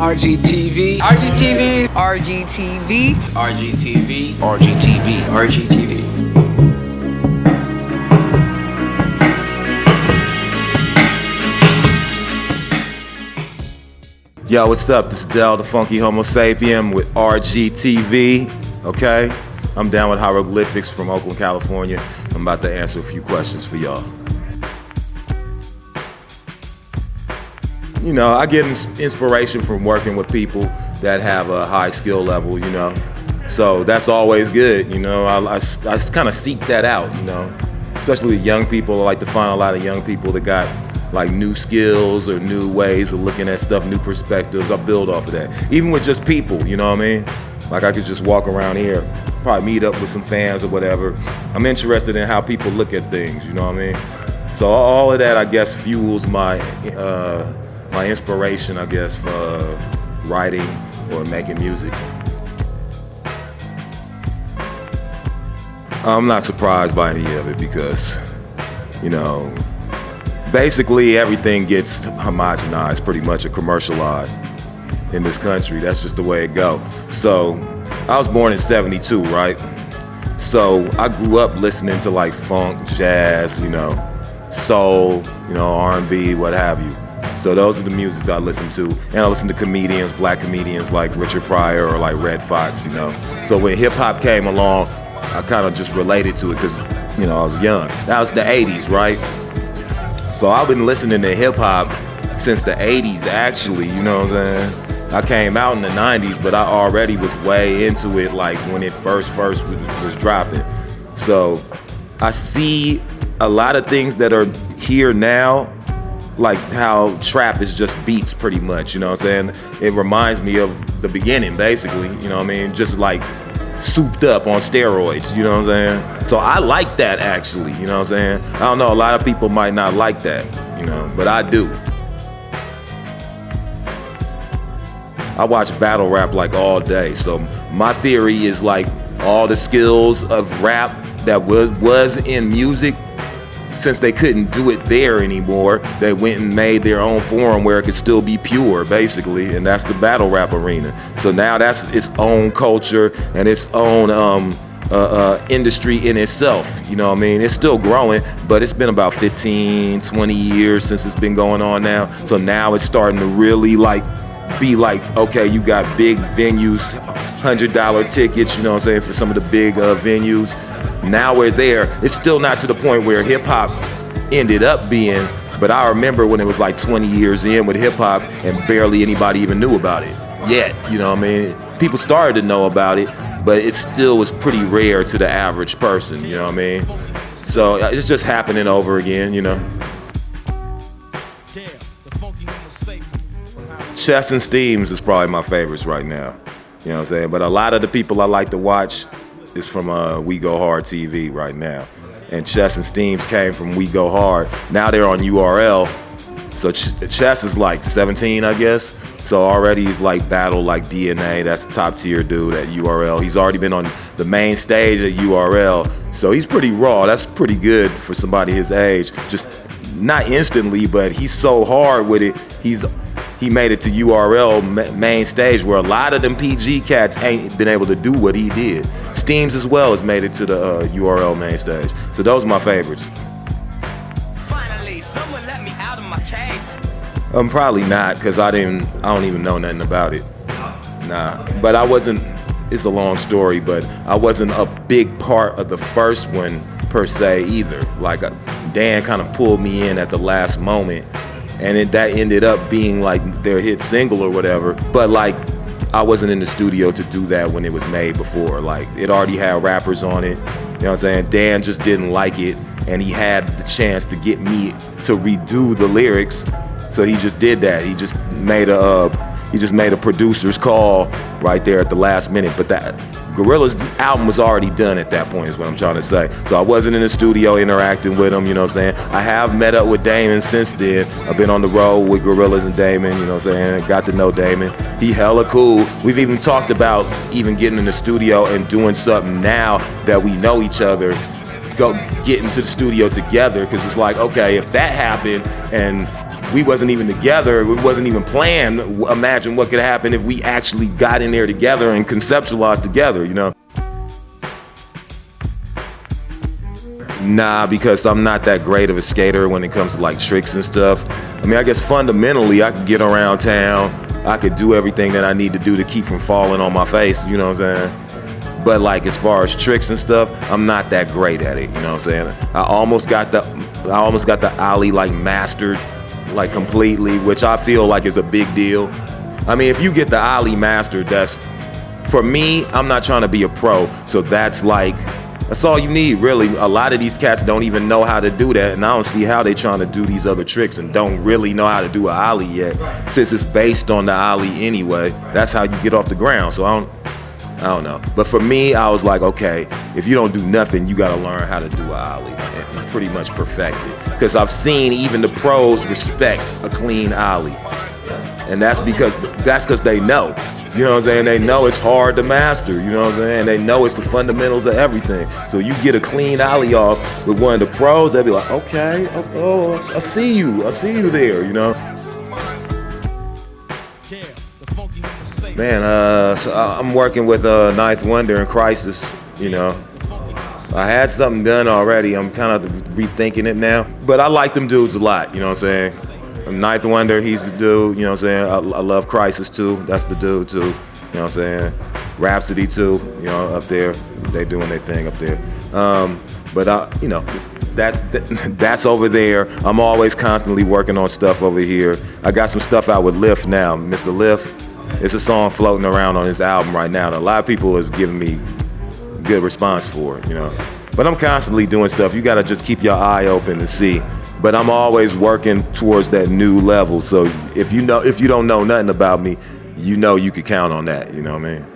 RGTV. RGTV. RGTV. RGTV. RGTV. RGTV. Yo, what's up? This is Del, the Funky Homosapien with RGTV, okay? I'm down with hieroglyphics from Oakland, California. I'm about to answer a few questions for y'all. You know, I get inspiration from working with people that have a high skill level, you know? So that's always good, you know? I kind of seek that out, you know? Especially with young people. I like to find a lot of young people that got like new skills or new ways of looking at stuff, new perspectives. I build off of that. Even with just people, you know what I mean? Like I could just walk around here, probably meet up with some fans or whatever. I'm interested in how people look at things, you know what I mean? So all of that, I guess, fuels my inspiration, I guess, for writing or making music. I'm not surprised by any of it because, you know, basically everything gets homogenized pretty much or commercialized in this country. That's just the way it go. So I was born in '72, right? So I grew up listening to like funk, jazz, you know, soul, you know, R&B, what have you. So those are the musics I listen to. And I listen to comedians, black comedians like Richard Pryor or like Red Fox, you know. So when hip hop came along, I kind of just related to it because, you know, I was young. That was the 80s, right? So I've been listening to hip hop since the 80s actually, you know what I'm saying? I came out in the 90s, but I already was way into it like when it first was dropping. So I see a lot of things that are here now, like how trap is just beats pretty much, you know what I'm saying? It reminds me of the beginning basically, you know what I mean? Just like souped up on steroids, you know what I'm saying? So I like that actually, you know what I'm saying? I don't know, a lot of people might not like that, you know, but I do. I watch battle rap like all day, so my theory is like all the skills of rap that was in music, since they couldn't do it there anymore, they went and made their own forum where it could still be pure, basically, and that's the battle rap arena. So now that's its own culture and its own industry in itself, you know what I mean? It's still growing, but it's been about 15, 20 years since it's been going on now. So now it's starting to really like be like, okay, you got big venues, $100 tickets, you know what I'm saying, for some of the big venues. Now we're there. It's still not to the point where hip hop ended up being, but I remember when it was like 20 years in with hip hop and barely anybody even knew about it yet, you know what I mean? People started to know about it, but it still was pretty rare to the average person, you know what I mean? So it's just happening over again, you know? Chess and Steams is probably my favorites right now, you know what I'm saying? But a lot of the people I like to watch is from We Go Hard TV right now. And Chess and Steams came from We Go Hard. Now they're on URL. So Chess is like 17, I guess. So already he's like battle like DNA. That's a top tier dude at URL. He's already been on the main stage at URL. So he's pretty raw. That's pretty good for somebody his age. Just not instantly, but he's so hard with it. He made it to URL main stage where a lot of them PG cats ain't been able to do what he did. Steams as well has made it to the URL main stage. So those are my favorites. Finally, someone let me out of my cage. Probably not, because I don't even know nothing about it. Nah, but I wasn't, it's a long story, but I wasn't a big part of the first one per se either. Like Dan kind of pulled me in at the last moment. And that ended up being like their hit single or whatever. But like, I wasn't in the studio to do that when it was made before. Like, it already had rappers on it. You know what I'm saying? Dan just didn't like it, and he had the chance to get me to redo the lyrics. So he just did that. He just made a producer's call right there at the last minute. But that Gorillaz album was already done at that point is what I'm trying to say. So I wasn't in the studio interacting with him, you know what I'm saying? I have met up with Damon since then. I've been on the road with Gorillaz and Damon, you know what I'm saying? Got to know Damon. He hella cool. We've even talked about even getting in the studio and doing something now that we know each other. Go get into the studio together, because it's like, okay, if that happened and we wasn't even together, we wasn't even planned. Imagine what could happen if we actually got in there together and conceptualized together, you know? Nah, because I'm not that great of a skater when it comes to like tricks and stuff. I mean, I guess fundamentally I could get around town, I could do everything that I need to do to keep from falling on my face, you know what I'm saying? But like as far as tricks and stuff, I'm not that great at it, you know what I'm saying? I almost got the ollie like mastered, like completely, which I feel like is a big deal. I mean, if you get the ollie mastered, that's, for me, I'm not trying to be a pro, so that's all you need, really. A lot of these cats don't even know how to do that, and I don't see how they trying to do these other tricks and don't really know how to do an ollie yet, since it's based on the ollie anyway. That's how you get off the ground, so I don't know. But for me, I was like, okay, if you don't do nothing, you gotta learn how to do an ollie and pretty much perfect it. Because I've seen even the pros respect a clean ollie. And that's because they know. You know what I'm saying? They know it's hard to master, you know what I'm saying? They know it's the fundamentals of everything. So you get a clean ollie off with one of the pros, they'll be like, okay, oh, I see you there, you know? Man, so I'm working with Ninth Wonder and Crisis, you know. I had something done already, I'm kind of rethinking it now. But I like them dudes a lot, you know what I'm saying? Ninth Wonder, he's the dude, you know what I'm saying? I love Crisis too, that's the dude too, you know what I'm saying? Rhapsody too, you know, up there, they doing their thing up there. But you know, that's over there. I'm always constantly working on stuff over here. I got some stuff out with Lift now, Mr. Lift. It's a song floating around on his album right now that a lot of people have given me good response for it, you know. But I'm constantly doing stuff. You gotta just keep your eye open to see. But I'm always working towards that new level. So if you don't know nothing about me, you know you could count on that, you know what I mean?